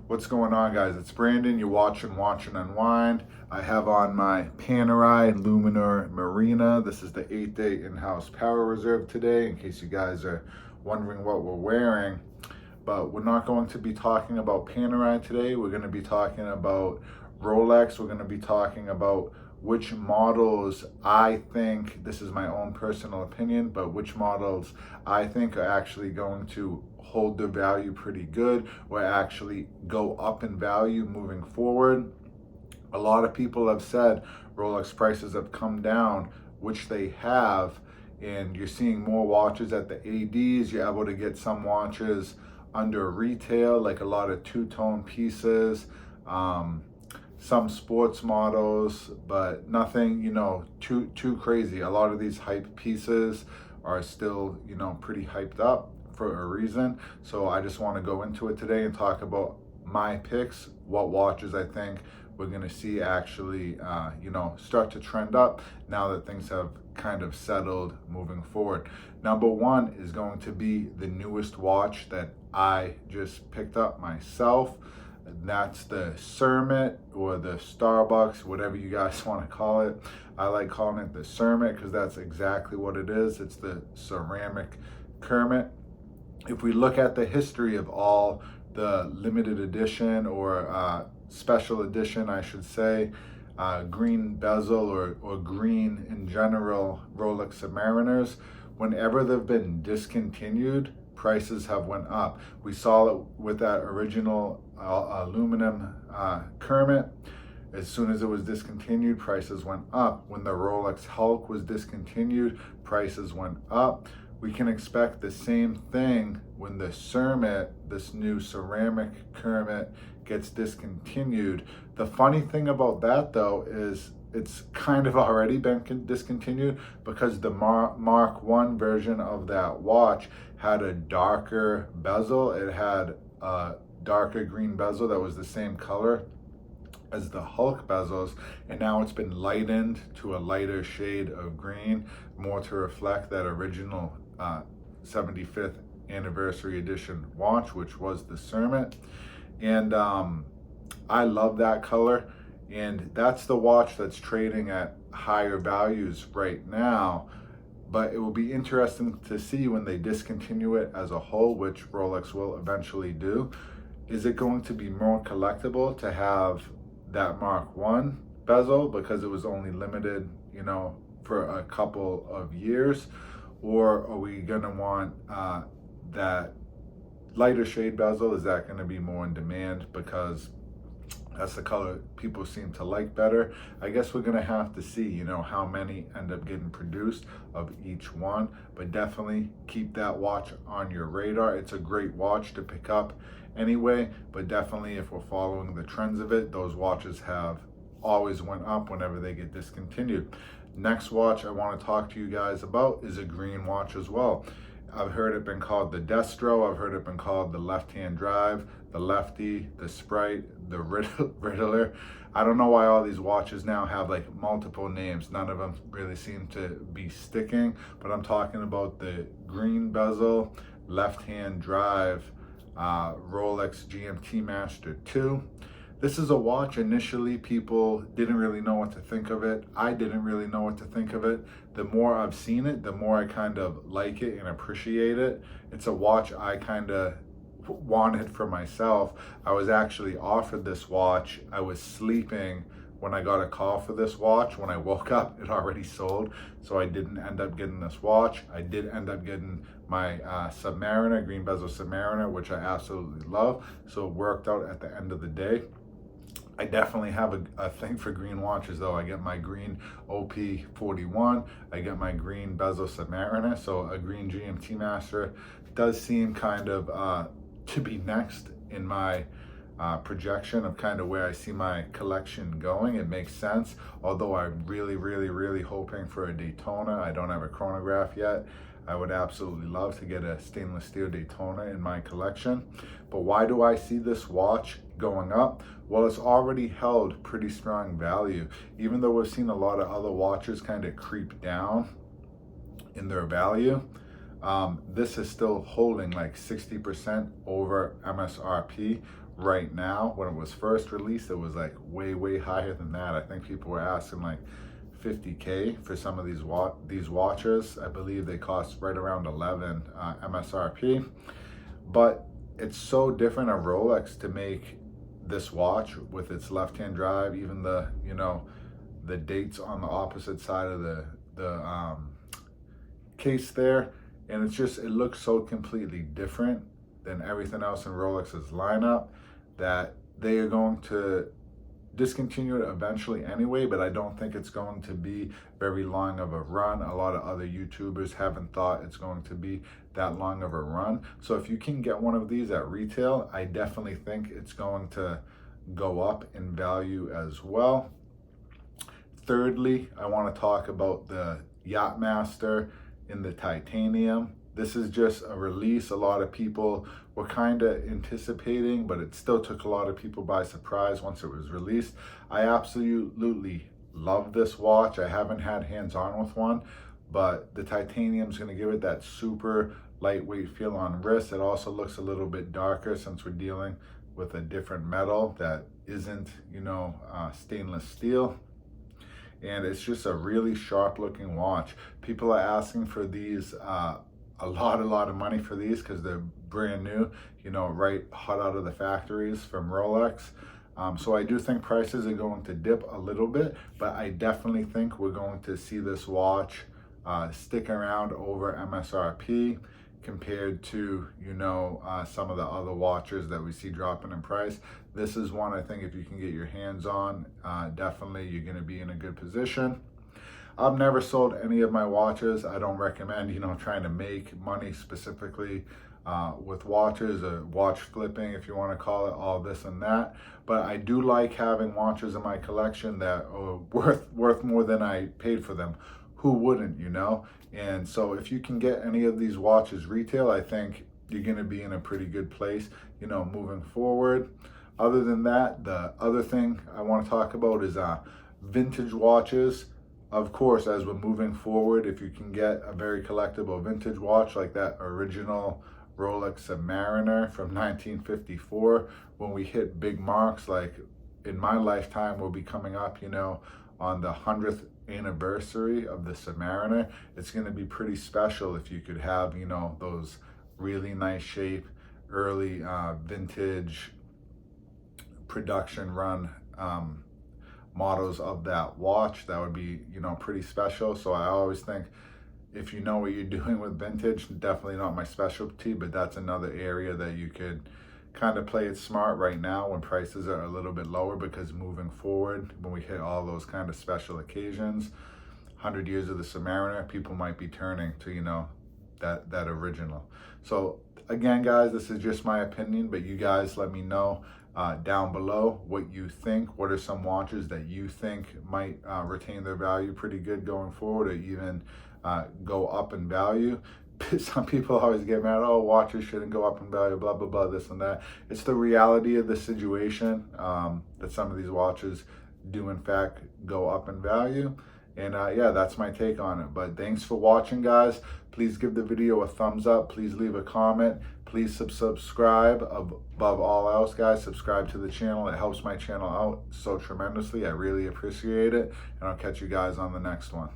What's going on, guys? It's Brandon. You're watching Watch and Unwind. I have on my Panerai Luminor Marina. This is the 8-day in-house power reserve today, in case you guys are wondering what we're wearing. But we're not going to be talking about Panerai today. We're going to be talking about Rolex. We're going to be talking about which models I think, this is my own personal opinion, but which models I think are actually going to hold their value pretty good or actually go up in value moving forward. A lot of people have said Rolex prices have come down, which they have, and you're seeing more watches at the ADs. You're able to get some watches under retail, like a lot of two-tone pieces, some sports models, but nothing, too crazy. A lot of these hype pieces are still, pretty hyped up for a reason. So I just want to go into it today and talk about my picks, what watches I think we're going to see actually, start to trend up now that things have kind of settled moving forward. Number one is going to be the newest watch that I just picked up myself. That's the Cermet or the Starbucks, whatever you guys want to call it. I like calling it the Cermet because that's exactly what it is. It's the ceramic Kermit. If we look at the history of all the limited edition or special edition, I should say, green bezel or green in general Rolex Submariners, whenever they've been discontinued, prices have went up. We saw it with that original aluminum Kermit. As soon as it was discontinued, prices went up. When the Rolex Hulk was discontinued, prices went up. We can expect the same thing when the Cermet, this new ceramic Kermit, gets discontinued. The funny thing about that, though, is it's kind of already been discontinued because the Mark 1 version of that watch had a darker bezel. It had a darker green bezel that was the same color as the Hulk bezels, and now it's been lightened to a lighter shade of green, more to reflect that original 75th anniversary edition watch, which was the Cermet. And I love that color, and that's the watch that's trading at higher values right now. But it will be interesting to see when they discontinue it as a whole, which Rolex will eventually do. Is it going to be more collectible to have that Mark 1 bezel because it was only limited, for a couple of years? Or are we gonna want that lighter shade bezel? Is that gonna be more in demand because that's the color people seem to like better? I guess we're gonna have to see, how many end up getting produced of each one, but definitely keep that watch on your radar. It's a great watch to pick up anyway, but definitely if we're following the trends of it, those watches have always went up whenever they get discontinued. Next watch I want to talk to you guys about is a green watch as well. I've heard it been called the Destro. I've heard it been called the left-hand drive, the lefty, the Sprite, the Riddler. I don't know why all these watches now have like multiple names. None of them really seem to be sticking, but I'm talking about the green bezel, left-hand drive, Rolex GMT Master 2. This is a watch, initially people didn't really know what to think of it. I didn't really know what to think of it. The more I've seen it, the more I kind of like it and appreciate it. It's a watch I kind of wanted for myself. I was actually offered this watch. I was sleeping when I got a call for this watch. When I woke up, it already sold, so I didn't end up getting this watch. I did end up getting my Submariner, green bezel Submariner, which I absolutely love, so it worked out at the end of the day. I definitely have a thing for green watches, though. I get my green OP41, I get my green bezel Submariner, so a green GMT Master does seem kind of to be next in my projection of kind of where I see my collection going. It makes sense, although I'm really hoping for a Daytona. I don't have a chronograph yet. I would absolutely love to get a stainless steel Daytona in my collection. But why do I see this watch going up? Well, it's already held pretty strong value. Even though we've seen a lot of other watches kind of creep down in their value, this is still holding like 60% over MSRP right now. When it was first released, it was like way higher than that. I think people were asking like 50K for some of these watches. I believe they cost right around 11 MSRP. But it's so different of Rolex to make this watch with its left-hand drive, even the, you know, the dates on the opposite side of the case there, and it's just, it looks so completely different than everything else in Rolex's lineup that they are going to discontinue it eventually anyway, but I don't think it's going to be very long of a run. A lot of other YouTubers haven't thought it's going to be that long of a run. So if you can get one of these at retail, I definitely think it's going to go up in value as well. Thirdly, I want to talk about the Yacht Master in the titanium. This is just a release a lot of people were kind of anticipating, but it still took a lot of people by surprise once it was released. I absolutely love this watch. I haven't had hands-on with one, but the titanium is going to give it that super lightweight feel on wrist. It also looks a little bit darker since we're dealing with a different metal that isn't, you know, stainless steel. And it's just a really sharp looking watch. People are asking for these a lot of money for these because they're brand new, you know, right hot out of the factories from Rolex. So I do think prices are going to dip a little bit, but I definitely think we're going to see this watch stick around over MSRP compared to, you know, some of the other watches that we see dropping in price. This is one I think if you can get your hands on, definitely you're going to be in a good position. I've never sold any of my watches. I don't recommend, you know, trying to make money specifically with watches or watch flipping, if you want to call it, all this and that. But I do like having watches in my collection that are worth more than I paid for them. Who wouldn't, you know? And so if you can get any of these watches retail, I think you're going to be in a pretty good place, you know, moving forward. Other than that, the other thing I want to talk about is vintage watches. Of course, as we're moving forward, if you can get a very collectible vintage watch like that original Rolex Submariner from 1954, when we hit big marks, like in my lifetime, we'll be coming up, you know, on the 100th anniversary of the Submariner. It's going to be pretty special if you could have, you know, those really nice shape, early vintage production run models of that watch. That would be, you know, pretty special. So I always think if you know what you're doing with vintage, definitely not my specialty, but that's another area that you could kind of play it smart right now when prices are a little bit lower, because moving forward, when we hit all those kind of special occasions, 100 years of the Submariner, people might be turning to, you know, that original. So again, guys, this is just my opinion, but you guys let me know down below what you think. What are some watches that you think might retain their value pretty good going forward, or even go up in value? Some people always get mad, oh, watches shouldn't go up in value, blah, blah, blah, this and that. It's the reality of the situation that some of these watches do in fact go up in value. And yeah, that's my take on it. But thanks for watching, guys. Please give the video a thumbs up. Please leave a comment. Please subscribe. Above all else, guys, subscribe to the channel. It helps my channel out so tremendously. I really appreciate it. And I'll catch you guys on the next one.